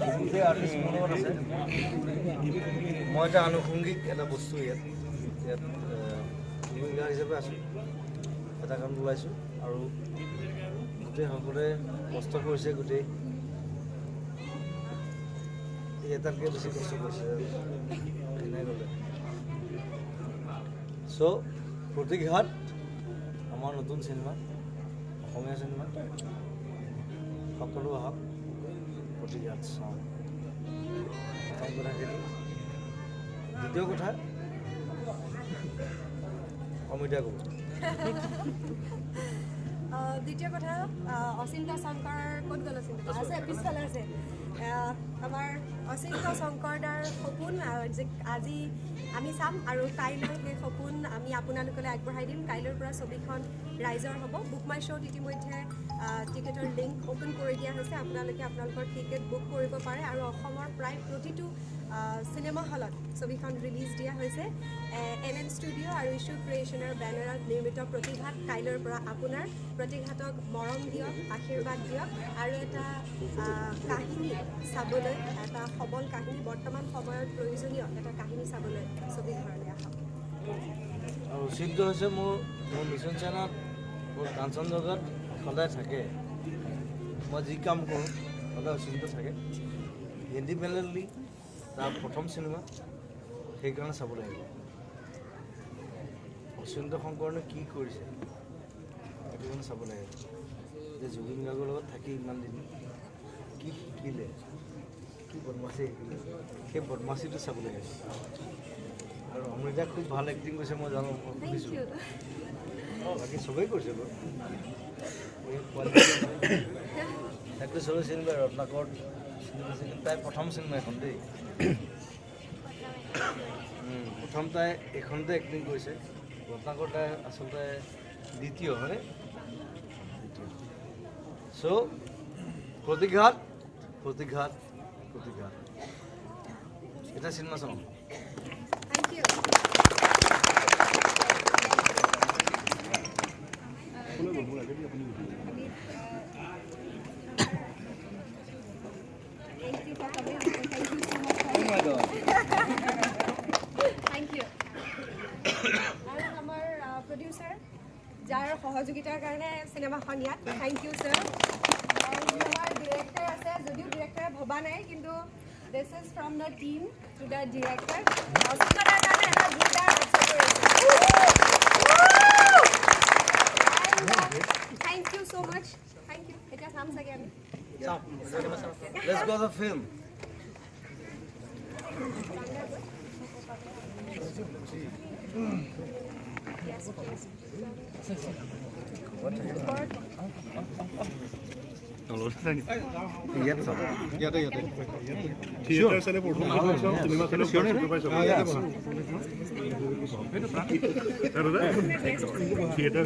বহুতে আৰ্টিষ্ট মোৰ লগত আছে মই এটা আনুষংগিক এটা বস্তু ইয়াত ভূমিকা হিচাপে আছোঁ এটা কাম ওলাইছোঁ আৰু গোটেই সকলোৱে কষ্ট কৰিছে গোটেই এটাতকৈ বেছি কষ্ট কৰিছে এনেই গ'লে চ' প্ৰতিঘাত আমাৰ নতুন চিনেমা অসমীয়া চিনেমা সকলো আহক প্ৰতিঘাত চাওঁ প্ৰথম কথাখিনি দ্বিতীয় কথা অমিতা কব দ্বিতীয় কথা অচিন্তা শংকৰ ক'ত গ'ল অচিন্তা আছে পিছফালে আছে আমাৰ অচিন্তা শংকৰ দাৰ সপোন আজি আমি চাম আৰু কাইলৈ সেই সপোন আমি আপোনালোকলৈ আগবঢ়াই দিম কাইলৈৰ পৰা ছবিখন ৰাইজৰ হ'ব বুক মাই শ্ব'ত ইতিমধ্যে টিকেটৰ লিংক অ'পেন কৰি দিয়া হৈছে আপোনালোকে আপোনালোকৰ টিকেট বুক কৰিব পাৰে আৰু অসমৰ প্ৰায় প্ৰতিটো চিনেমা হলত ছবিখন ৰিলিজ দিয়া হৈছে NN ষ্টুডিঅ' আৰু ইছ্যু ক্ৰিয়েশ্যনৰ বেনাৰত নিৰ্মিত প্ৰতিঘাত কাইলৈৰ পৰা আপোনাৰ প্ৰতিঘাতক মৰম দিয়ক আশীৰ্বাদ দিয়ক আৰু এটা কাহিনী চাবলৈ এটা সবল কাহিনী বৰ্তমান সময়ত প্ৰয়োজনীয় এটা কাহিনী চাবলৈ ছবিঘৰলৈ আহক আৰু উচিত হৈছে মোৰ মিছন চেনেলত মোৰ কাঞ্চনজংঘাত সদায় থাকে মই যি কাম কৰোঁ সদায় উচিত থাকে ইণ্ডিপেণ্ডেণ্টলি তাৰ প্ৰথম চিনেমা সেইকাৰণে চাব লাগিব অচিন্ত শংকৰনে কি কৰিছে সেইটো কাৰণে চাব লাগিব যে জুবিন গাৰ্গৰ লগত থাকি ইমান দিন কি শিকিলে কি বদমাচি শিকিলে সেই বদমাচিটো চাব লাগিব আৰু অমৃতা খুব ভাল এক্টিং কৰিছে মই জানো শুনিছোঁ বাকী চবেই কৰিছে বাৰু তাকে চবেই চিনি পায় ৰত্নাকৰ তাই প্ৰথম চিনেমা এখন দেই প্ৰথম তাই এইখনতে এক্টিং কৰিছে ৰত্নাকৰ তাই আচলতে দ্বিতীয় হয়নে চ' প্ৰতিঘাত প্ৰতিঘাত প্ৰতিঘাত এটা চিনেমা চাওঁ Thank you. Thank you for coming. Thank you so much. Oh my God. Thank you. আৰু আমাৰ প্ৰডিউচাৰ যাৰ সহযোগিতাৰ কাৰণে চিনেমাখন ইয়াত থেংক ইউ ছাৰ আৰু আমাৰ ডিৰেক্টৰ আছে যদিও ডিৰেক্টৰে ভবা নাই কিন্তু this is from the team to the director অচিন্তাৰ কাৰণে এটা জোৰদাৰ thank you so' much thank you এতিয়া চাম চাগে আমি Let's go to the film. Yes, please. Theatre চালে প্ৰথম চিনেমা চালে থিয়েটাৰ